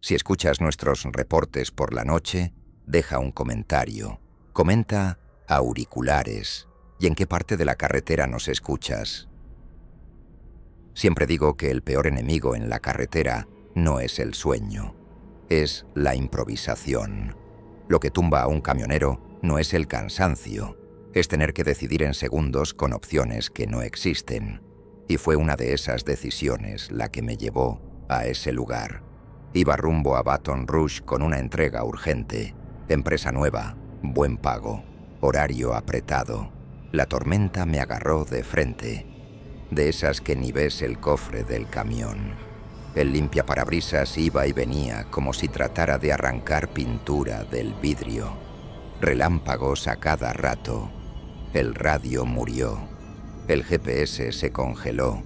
Si escuchas nuestros reportes por la noche, deja un comentario. Comenta auriculares y en qué parte de la carretera nos escuchas. Siempre digo que el peor enemigo en la carretera no es el sueño, es la improvisación. Lo que tumba a un camionero no es el cansancio, es tener que decidir en segundos con opciones que no existen. Y fue una de esas decisiones la que me llevó a ese lugar. Iba rumbo a Baton Rouge con una entrega urgente, empresa nueva, buen pago, horario apretado. La tormenta me agarró de frente, de esas que ni ves el cofre del camión. El limpiaparabrisas iba y venía como si tratara de arrancar pintura del vidrio. Relámpagos a cada rato. El radio murió. El GPS se congeló.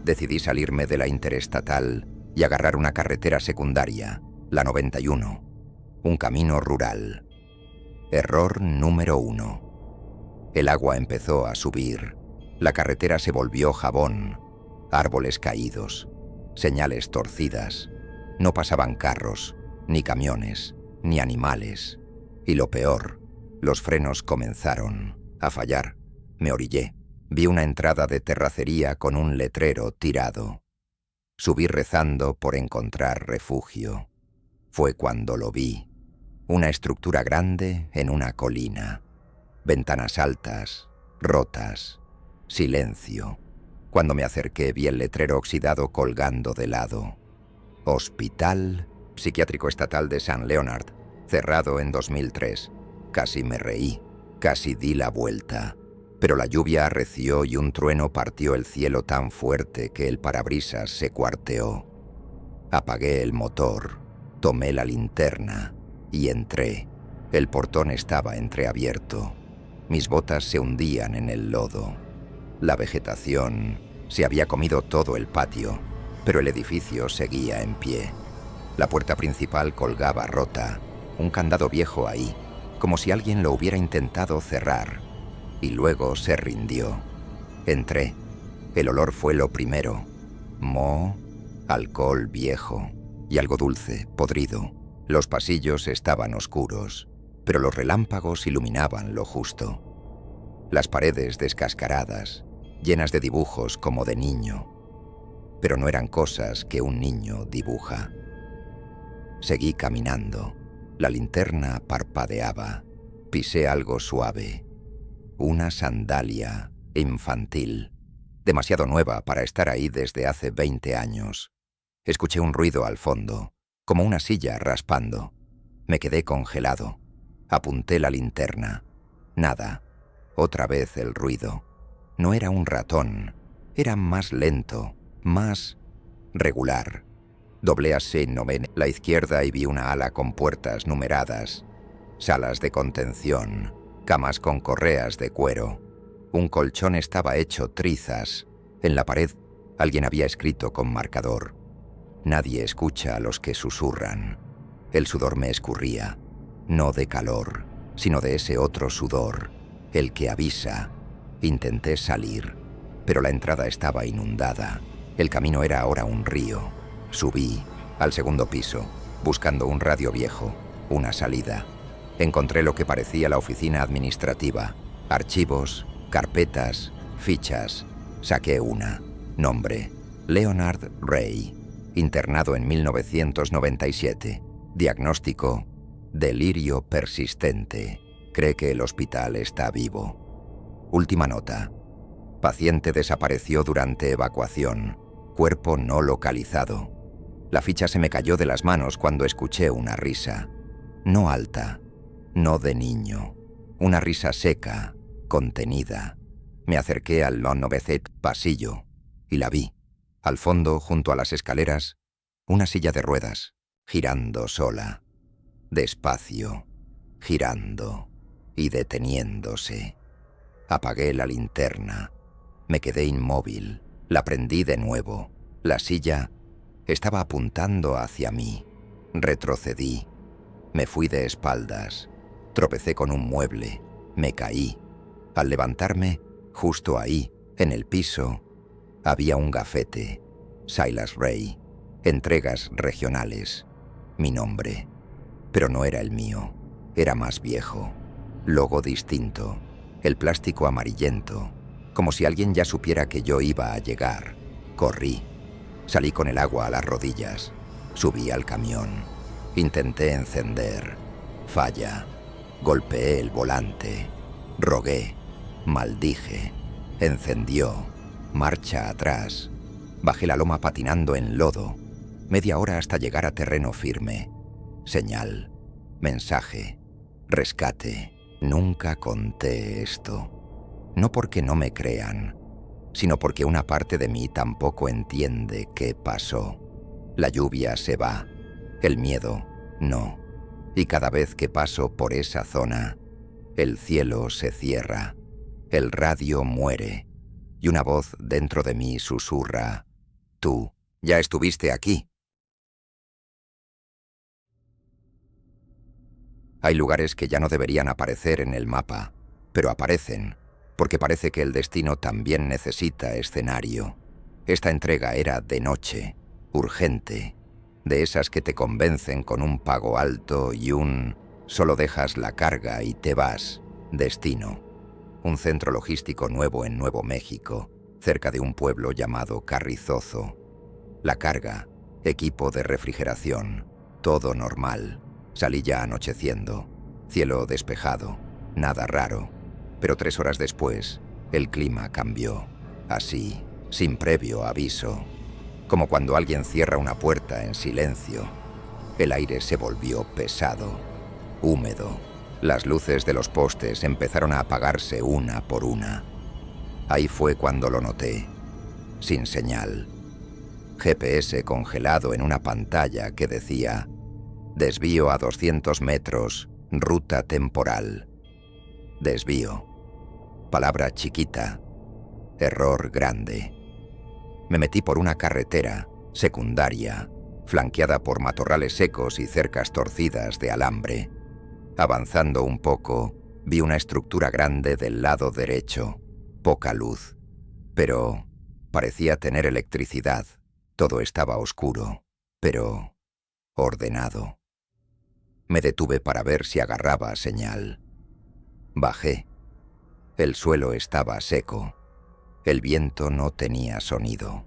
Decidí salirme de la interestatal y agarrar una carretera secundaria, la 91, un camino rural. Error número 1. El agua empezó a subir. La carretera se volvió jabón. Árboles caídos, señales torcidas. No pasaban carros, ni camiones, ni animales. Y lo peor, los frenos comenzaron a fallar. Me orillé. Vi una entrada de terracería con un letrero tirado. Subí rezando por encontrar refugio. Fue cuando lo vi. Una estructura grande en una colina. Ventanas altas, rotas, silencio. Cuando me acerqué vi el letrero oxidado colgando de lado. Hospital Psiquiátrico Estatal de St. Leonard, cerrado en 2003. Casi me reí, casi di la vuelta. Pero la lluvia arreció y un trueno partió el cielo tan fuerte que el parabrisas se cuarteó. Apagué el motor, tomé la linterna y entré. El portón estaba entreabierto. Mis botas se hundían en el lodo. La vegetación se había comido todo el patio, pero el edificio seguía en pie. La puerta principal colgaba rota, un candado viejo ahí, como si alguien lo hubiera intentado cerrar. Y luego se rindió. Entré. El olor fue lo primero. Moho, alcohol viejo y algo dulce, podrido. Los pasillos estaban oscuros, pero los relámpagos iluminaban lo justo. Las paredes descascaradas, llenas de dibujos como de niño. Pero no eran cosas que un niño dibuja. Seguí caminando. La linterna parpadeaba. Pisé algo suave. Una sandalia infantil, demasiado nueva para estar ahí desde hace 20 años. Escuché un ruido al fondo, como una silla raspando. Me quedé congelado. Apunté la linterna. Nada. Otra vez el ruido. No era un ratón. Era más lento, más regular. Doblé a Saint-Nomen la izquierda y vi una ala con puertas numeradas. Salas de contención. Camas con correas de cuero. Un colchón estaba hecho trizas. En la pared alguien había escrito con marcador: nadie escucha a los que susurran. El sudor me escurría, no de calor, sino de ese otro sudor, el que avisa. Intenté salir, pero la entrada estaba inundada. El camino era ahora un río. Subí al segundo piso, buscando un radio viejo, una salida. Encontré lo que parecía la oficina administrativa. Archivos, carpetas, fichas. Saqué una. Nombre: Leonard Ray. Internado en 1997. Diagnóstico: delirio persistente. Cree que el hospital está vivo. Última nota: paciente desapareció durante evacuación. Cuerpo no localizado. La ficha se me cayó de las manos cuando escuché una risa. No alta. No de niño. Una risa seca, contenida. Me acerqué al 97 pasillo y la vi. Al fondo, junto a las escaleras, una silla de ruedas, girando sola. Despacio, girando y deteniéndose. Apagué la linterna. Me quedé inmóvil. La prendí de nuevo. La silla estaba apuntando hacia mí. Retrocedí. Me fui de espaldas. Tropecé con un mueble. Me caí. Al levantarme, justo ahí, en el piso, había un gafete. Silas Ray. Entregas regionales. mi nombre. Pero no era el mío, era más viejo. Logo distinto, el plástico amarillento, como si alguien ya supiera que yo iba a llegar. Corrí. Salí con el agua a las rodillas. Subí al camión. Intenté encender. Falla. Golpeé el volante. Rogué. Maldije. Encendió. Marcha atrás. Bajé la loma patinando en lodo. Media hora hasta llegar a terreno firme. Señal. Mensaje. Rescate. Nunca conté esto. No porque no me crean, sino porque una parte de mí tampoco entiende qué pasó. La lluvia se va. El miedo, no. Y cada vez que paso por esa zona, el cielo se cierra. El radio muere. Y una voz dentro de mí susurra: «Tú ya estuviste aquí». Hay lugares que ya no deberían aparecer en el mapa, pero aparecen, porque parece que el destino también necesita escenario. Esta entrega era de noche, urgente, de esas que te convencen con un pago alto y un «solo dejas la carga y te vas» destino. Un centro logístico nuevo en Nuevo México, cerca de un pueblo llamado Carrizozo. La carga, equipo de refrigeración, todo normal. Salí ya anocheciendo, cielo despejado, nada raro. Pero 3 horas después, el clima cambió, así, sin previo aviso. Como cuando alguien cierra una puerta en silencio. El aire se volvió pesado, húmedo. Las luces de los postes empezaron a apagarse una por una. Ahí fue cuando lo noté, sin señal. GPS congelado en una pantalla que decía: «Desvío a 200 metros, ruta temporal». Desvío. Palabra chiquita. Error grande. Me metí por una carretera, secundaria, flanqueada por matorrales secos y cercas torcidas de alambre. Avanzando un poco, vi una estructura grande del lado derecho. Poca luz. Pero parecía tener electricidad. Todo estaba oscuro, pero ordenado. Me detuve para ver si agarraba señal. Bajé. El suelo estaba seco. El viento no tenía sonido.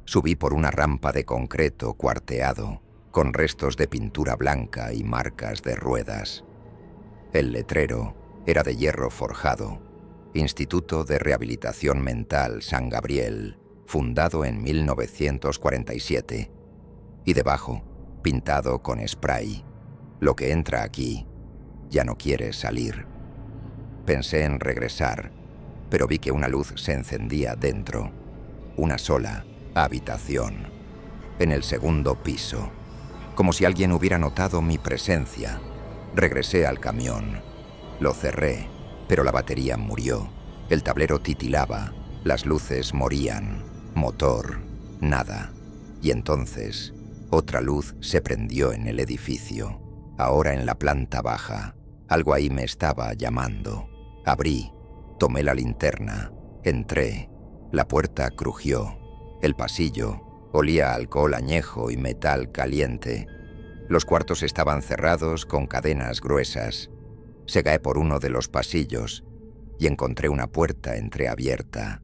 Subí por una rampa de concreto cuarteado, con restos de pintura blanca y marcas de ruedas. El letrero era de hierro forjado. Instituto de Rehabilitación Mental San Gabriel, fundado en 1947. Y debajo, pintado con spray: «Lo que entra aquí ya no quiere salir». Pensé en regresar, pero vi que una luz se encendía dentro. Una sola habitación, en el segundo piso, como si alguien hubiera notado mi presencia. Regresé al camión. Lo cerré, pero la batería murió. El tablero titilaba, las luces morían, motor, nada. Y entonces, otra luz se prendió en el edificio. Ahora en la planta baja, algo ahí me estaba llamando. Abrí, tomé la linterna, entré. La puerta crujió. El pasillo olía a alcohol añejo y metal caliente. Los cuartos estaban cerrados con cadenas gruesas. Segué por uno de los pasillos y encontré una puerta entreabierta.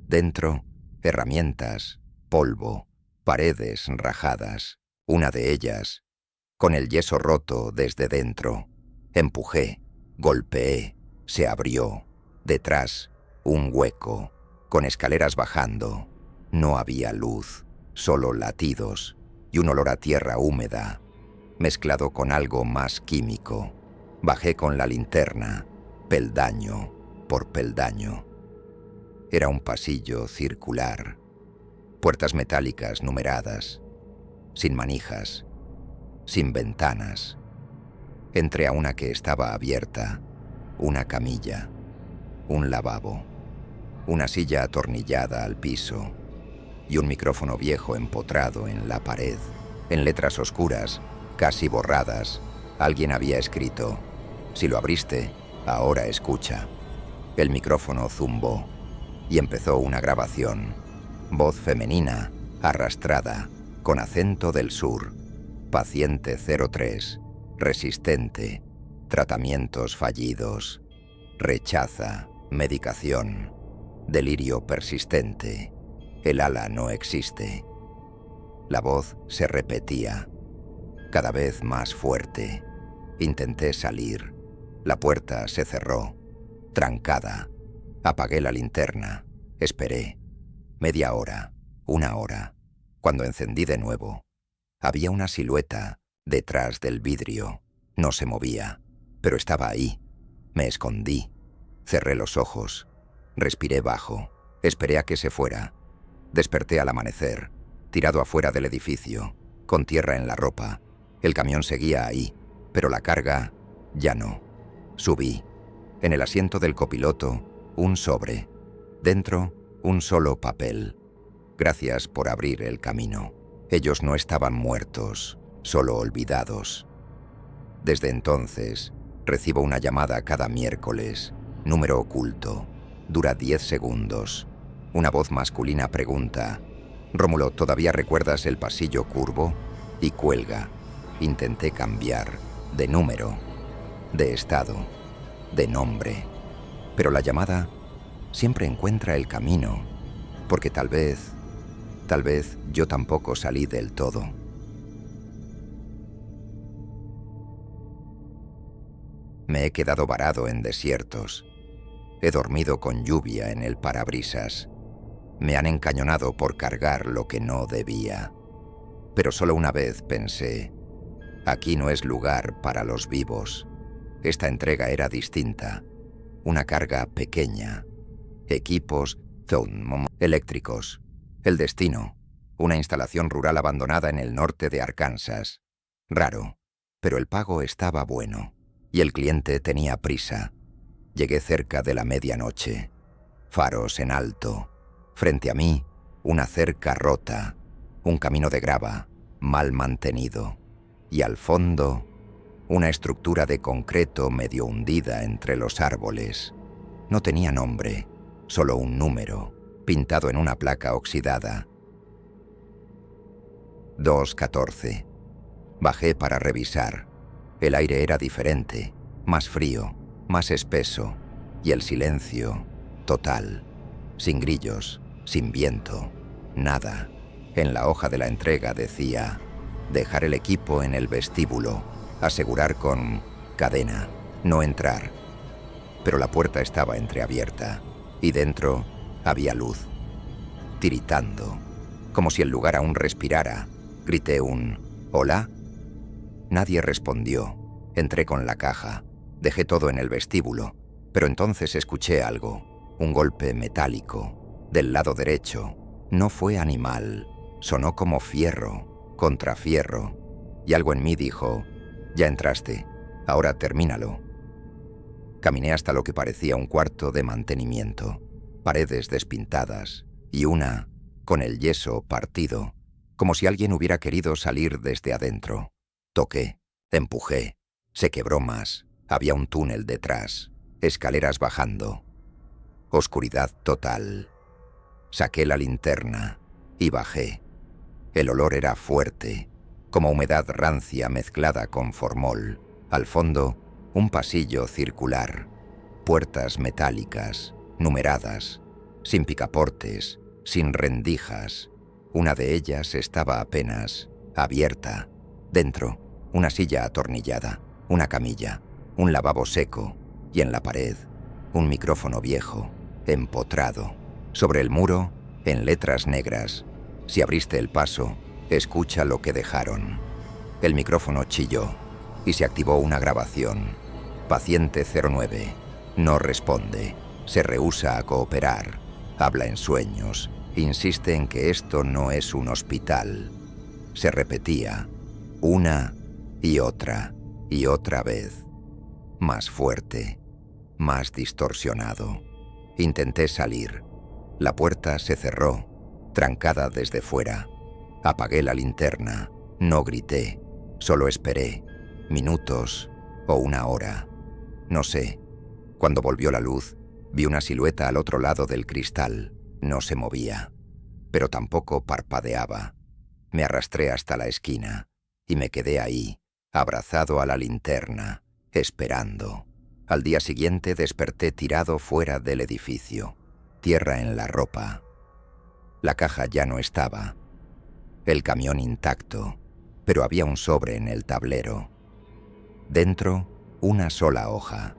Dentro, herramientas, polvo, paredes rajadas. Una de ellas, con el yeso roto desde dentro. Empujé, golpeé, se abrió. Detrás, un hueco, con escaleras bajando. No había luz, solo latidos y un olor a tierra húmeda, mezclado con algo más químico. Bajé con la linterna, peldaño por peldaño. Era un pasillo circular, puertas metálicas numeradas, sin manijas, sin ventanas. Entré a una que estaba abierta, una camilla, un lavabo, una silla atornillada al piso y un micrófono viejo empotrado en la pared. En letras oscuras, casi borradas, alguien había escrito: «Si lo abriste, ahora escucha». El micrófono zumbó y empezó una grabación. Voz femenina, arrastrada, con acento del sur. Paciente 03. Resistente. Tratamientos fallidos. Rechaza. Medicación. Delirio persistente. El ala no existe. La voz se repetía, cada vez más fuerte. Intenté salir. La puerta se cerró, trancada. Apagué la linterna. Esperé. Media hora, 1 hora. Cuando encendí de nuevo, había una silueta detrás del vidrio. No se movía, pero estaba ahí. Me escondí. Cerré los ojos. Respiré bajo. Esperé a que se fuera. Desperté al amanecer, tirado afuera del edificio, con tierra en la ropa. El camión seguía ahí, pero la carga ya no. Subí. En el asiento del copiloto, un sobre. Dentro, un solo papel. Gracias por abrir el camino. Ellos no estaban muertos, solo olvidados. Desde entonces, recibo una llamada cada miércoles. Número oculto. Dura 10 segundos. Una voz masculina pregunta: «Rómulo, ¿todavía recuerdas el pasillo curvo?» Y cuelga. Intenté cambiar de número, de estado, de nombre. Pero la llamada siempre encuentra el camino, porque tal vez yo tampoco salí del todo. Me he quedado varado en desiertos. He dormido con lluvia en el parabrisas. Me han encañonado por cargar lo que no debía. Pero solo una vez pensé: aquí no es lugar para los vivos. Esta entrega era distinta. Una carga pequeña. Equipos eléctricos. El destino. Una instalación rural abandonada en el norte de Arkansas. Raro, pero el pago estaba bueno. Y el cliente tenía prisa. Llegué cerca de la medianoche. Faros en alto. Frente a mí, una cerca rota. Un camino de grava, mal mantenido. Y al fondo, una estructura de concreto medio hundida entre los árboles. No tenía nombre, solo un número, pintado en una placa oxidada. 214. Bajé para revisar. El aire era diferente, más frío, más espeso, y el silencio total, sin grillos, sin viento, nada. En la hoja de la entrega decía: dejar el equipo en el vestíbulo, asegurar con cadena, no entrar. Pero la puerta estaba entreabierta, y dentro había luz, tiritando, como si el lugar aún respirara. Grité un «¿Hola?». Nadie respondió. Entré con la caja. Dejé todo en el vestíbulo, pero entonces escuché algo, un golpe metálico, del lado derecho. No fue animal, sonó como fierro, contra fierro, y algo en mí dijo: ya entraste, ahora termínalo. Caminé hasta lo que parecía un cuarto de mantenimiento, paredes despintadas, y una con el yeso partido, como si alguien hubiera querido salir desde adentro. Toqué, empujé, se quebró más, había un túnel detrás, escaleras bajando. Oscuridad total. Saqué la linterna y bajé. El olor era fuerte, como humedad rancia mezclada con formol. Al fondo, un pasillo circular, puertas metálicas, numeradas, sin picaportes, sin rendijas. Una de ellas estaba apenas abierta. Dentro, una silla atornillada, una camilla, un lavabo seco, y en la pared, un micrófono viejo, empotrado. Sobre el muro, en letras negras: si abriste el paso, escucha lo que dejaron. El micrófono chilló y se activó una grabación. Paciente 09. No responde. Se rehúsa a cooperar. Habla en sueños. Insiste en que esto no es un hospital. Se repetía una y otra vez. Más fuerte, más distorsionado. Intenté salir. La puerta se cerró, trancada desde fuera. Apagué la linterna. No grité, solo esperé. Minutos o 1 hora. No sé. Cuando volvió la luz, vi una silueta al otro lado del cristal. No se movía, pero tampoco parpadeaba. Me arrastré hasta la esquina. y me quedé ahí, abrazado a la linterna, esperando. Al día siguiente desperté tirado fuera del edificio, tierra en la ropa. La caja ya no estaba, el camión intacto, pero había un sobre en el tablero. Dentro, una sola hoja.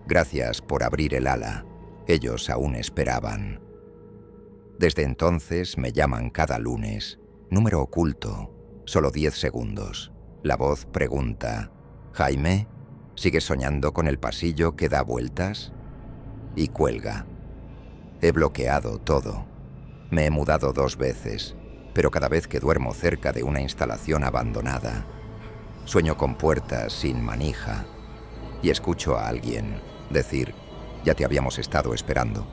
Gracias por abrir el ala, ellos aún esperaban. Desde entonces me llaman cada lunes, número oculto, solo 10 segundos. La voz pregunta, «Jaime, ¿sigues soñando con el pasillo que da vueltas?» Y cuelga. He bloqueado todo. Me he mudado 2 veces, pero cada vez que duermo cerca de una instalación abandonada, sueño con puertas sin manija y escucho a alguien decir, «Ya te habíamos estado esperando».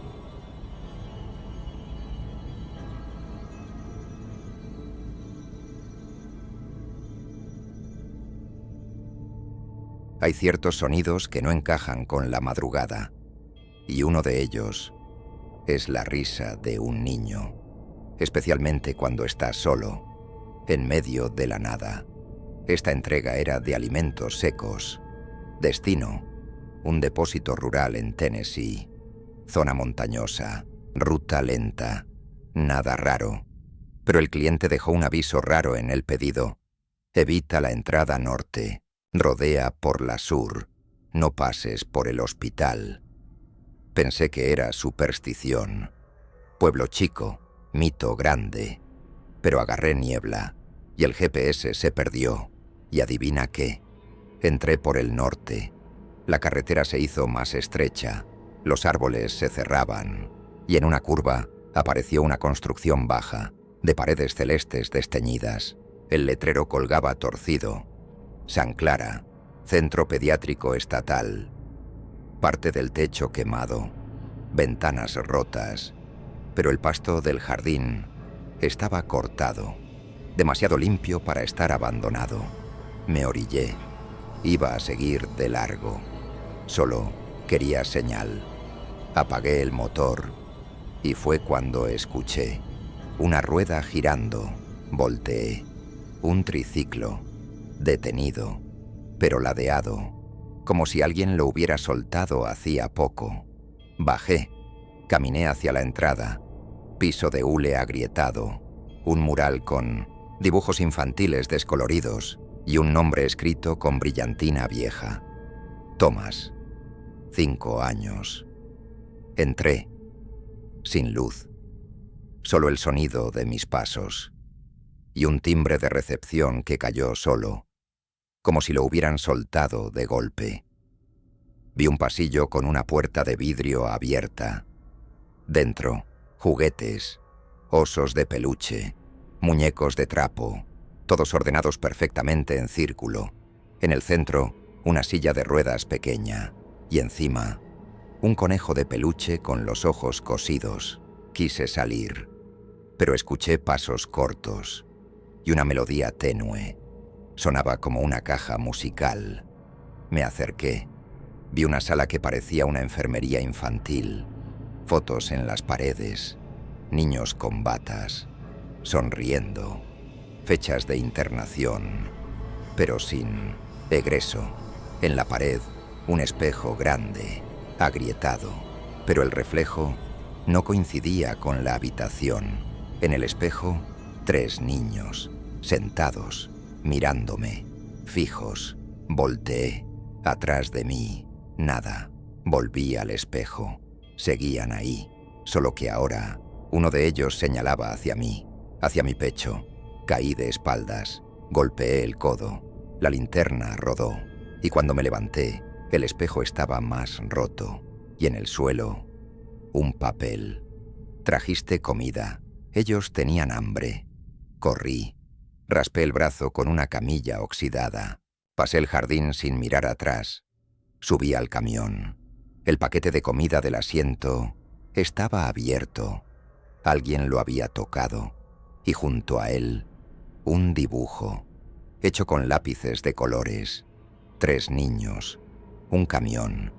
Hay ciertos sonidos que no encajan con la madrugada, y uno de ellos es la risa de un niño, especialmente cuando está solo, en medio de la nada. Esta entrega era de alimentos secos. Destino, un depósito rural en Tennessee. Zona montañosa, ruta lenta, nada raro. Pero el cliente dejó un aviso raro en el pedido. Evita la entrada norte. Rodea por la sur, no pases por el hospital. Pensé que era superstición. Pueblo chico, mito grande. Pero agarré niebla, y el GPS se perdió. Y adivina qué, entré por el norte. La carretera se hizo más estrecha, los árboles se cerraban, y en una curva apareció una construcción baja, de paredes celestes desteñidas. El letrero colgaba torcido. San Clara, Centro Pediátrico Estatal. Parte del techo quemado, ventanas rotas, pero el pasto del jardín estaba cortado, demasiado limpio para estar abandonado. Me orillé, iba a seguir de largo, solo quería señal. Apagué el motor y fue cuando escuché una rueda girando. Volteé, un triciclo, detenido, pero ladeado, como si alguien lo hubiera soltado hacía poco. Bajé, caminé hacia la entrada, piso de hule agrietado, un mural con dibujos infantiles descoloridos y un nombre escrito con brillantina vieja. Thomas, 5 años. Entré, sin luz, solo el sonido de mis pasos y un timbre de recepción que cayó solo, como si lo hubieran soltado de golpe. Vi un pasillo con una puerta de vidrio abierta. Dentro, juguetes, osos de peluche, muñecos de trapo, todos ordenados perfectamente en círculo. En el centro, una silla de ruedas pequeña, y encima, un conejo de peluche con los ojos cosidos. Quise salir, pero escuché pasos cortos y una melodía tenue. Sonaba como una caja musical. Me acerqué. Vi una sala que parecía una enfermería infantil. Fotos en las paredes. Niños con batas, sonriendo. Fechas de internación, pero sin egreso. En la pared, un espejo grande, agrietado. Pero el reflejo no coincidía con la habitación. En el espejo, 3 niños, sentados, mirándome, fijos. Volteé. Atrás de mí, nada. Volví al espejo. Seguían ahí, solo que ahora uno de ellos señalaba hacia mí, hacia mi pecho. Caí de espaldas, golpeé el codo. La linterna rodó, y cuando me levanté, el espejo estaba más roto, y en el suelo, un papel. Trajiste comida. Ellos tenían hambre. Corrí. Raspé el brazo con una camilla oxidada. Pasé el jardín sin mirar atrás. Subí al camión. El paquete de comida del asiento estaba abierto. Alguien lo había tocado. Y junto a él, un dibujo, hecho con lápices de colores. 3 niños, un camión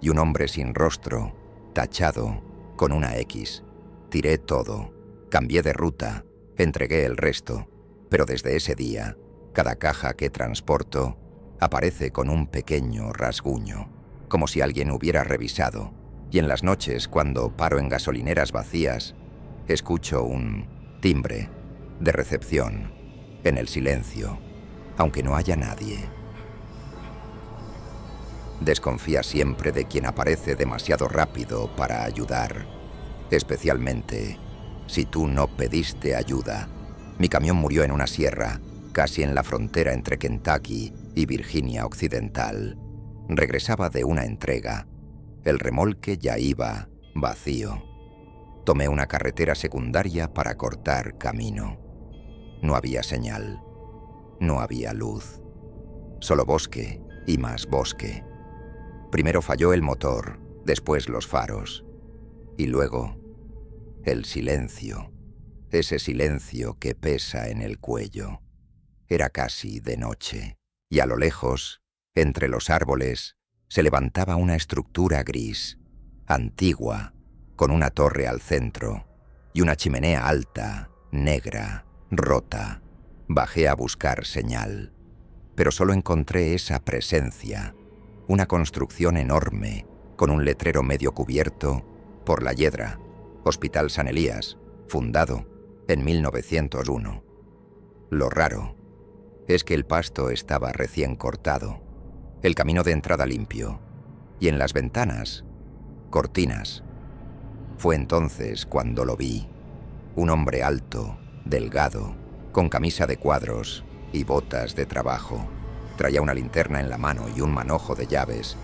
y un hombre sin rostro, tachado con una X. Tiré todo. Cambié de ruta. Entregué el resto. Pero desde ese día, Cada caja que transporto aparece con un pequeño rasguño, como si alguien hubiera revisado, y en las noches, cuando paro en gasolineras vacías, escucho un timbre de recepción en el silencio, aunque no haya nadie. Desconfía siempre de quien aparece demasiado rápido para ayudar, especialmente si tú no pediste ayuda. Mi camión murió en una sierra, casi en la frontera entre Kentucky y Virginia Occidental. Regresaba de una entrega. El remolque ya iba vacío. Tomé una carretera secundaria para cortar camino. No había señal. No había luz. Solo bosque y más bosque. Primero falló el motor, después los faros. Y luego, el silencio. Ese silencio que pesa en el cuello. Era casi de noche, y a lo lejos, entre los árboles, se levantaba una estructura gris, antigua, con una torre al centro, y una chimenea alta, negra, rota. Bajé a buscar señal, pero solo encontré esa presencia, una construcción enorme, con un letrero medio cubierto por la Hiedra, Hospital San Elías, fundado en 1901. Lo raro es que el pasto estaba recién cortado, el camino de entrada limpio, y en las ventanas, cortinas. Fue entonces cuando lo vi, un hombre alto, delgado, con camisa de cuadros y botas de trabajo. Traía una linterna en la mano y un manojo de llaves.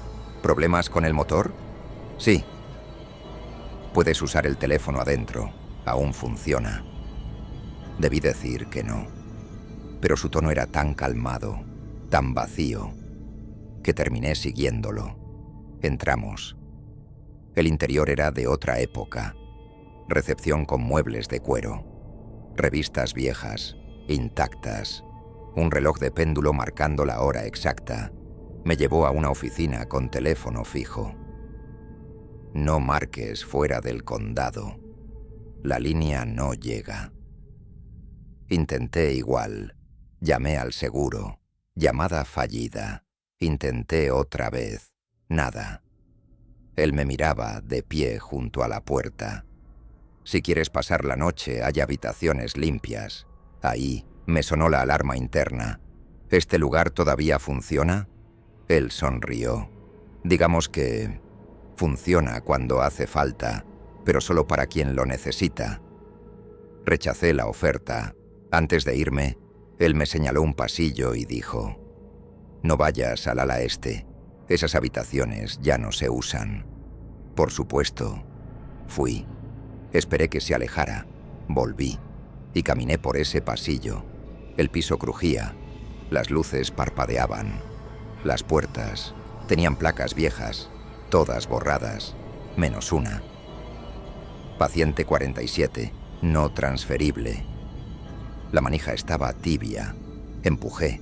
¿Problemas con el motor? Sí. Puedes usar el teléfono adentro, aún funciona. Debí decir que no, pero su tono era tan calmado, tan vacío, que terminé siguiéndolo. Entramos. El interior era de otra época. Recepción con muebles de cuero, revistas viejas, intactas, un reloj de péndulo marcando la hora exacta. Me llevó a una oficina con teléfono fijo. No marques fuera del condado. La línea no llega. Intenté igual. Llamé al seguro. Llamada fallida. Intenté otra vez. Nada. Él me miraba de pie junto a la puerta. Si quieres pasar la noche, hay habitaciones limpias. Ahí me sonó la alarma interna. ¿Este lugar todavía funciona? Él sonrió. Digamos que funciona cuando hace falta, pero solo para quien lo necesita. Rechacé la oferta. Antes de irme, él me señaló un pasillo y dijo: «No vayas al ala este. Esas habitaciones ya no se usan». Por supuesto, fui. Esperé que se alejara. Volví y caminé por ese pasillo. El piso crujía. Las luces parpadeaban. Las puertas tenían placas viejas, todas borradas, menos una. Paciente 47, no transferible. La manija estaba tibia. Empujé.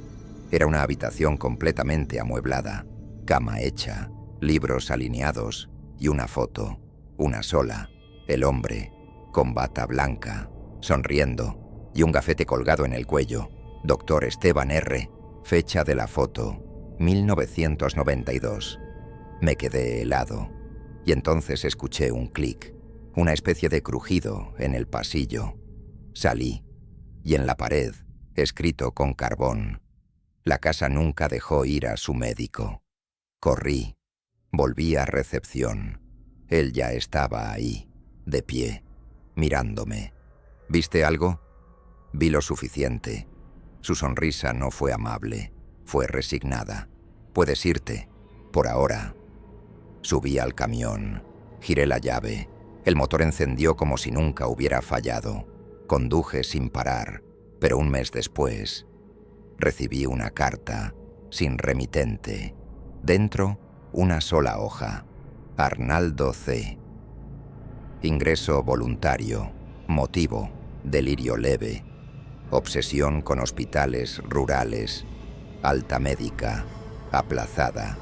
Era una habitación completamente amueblada. Cama hecha, libros alineados y una foto, una sola. El hombre, con bata blanca, sonriendo, y un gafete colgado en el cuello. Dr. Esteban R. Fecha de la foto, 1992. Me quedé helado, y entonces escuché un clic, una especie de crujido en el pasillo. Salí, y en la pared, escrito con carbón: «La casa nunca dejó ir a su médico». Corrí, volví a recepción. Él ya estaba ahí, de pie, mirándome. ¿Viste algo? Vi lo suficiente. Su sonrisa no fue amable, fue resignada. «Puedes irte, por ahora». Subí al camión, giré la llave. El motor encendió como si nunca hubiera fallado. Conduje sin parar, pero un mes después recibí una carta, sin remitente. Dentro, una sola hoja. Arnaldo C. Ingreso voluntario. Motivo: delirio leve. Obsesión con hospitales rurales. Alta médica. Aplazada.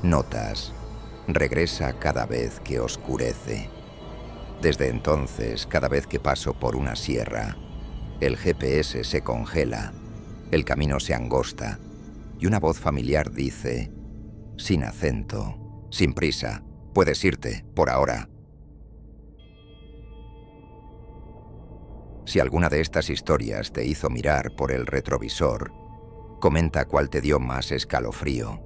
Notas: regresa cada vez que oscurece. Desde entonces, cada vez que paso por una sierra, el GPS se congela El camino se angosta y una voz familiar dice, sin acento, sin prisa, puedes irte, por ahora. Si alguna de estas historias te hizo mirar por el retrovisor, comenta cuál te dio más escalofrío.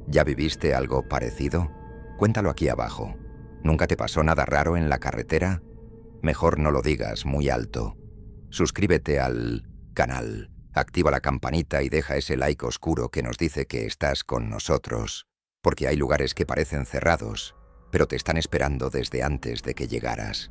¿Ya viviste algo parecido? Cuéntalo aquí abajo. ¿Nunca te pasó nada raro en la carretera? Mejor no lo digas muy alto. Suscríbete al canal, activa la campanita y deja ese like oscuro que nos dice que estás con nosotros, porque hay lugares que parecen cerrados, pero te están esperando desde antes de que llegaras.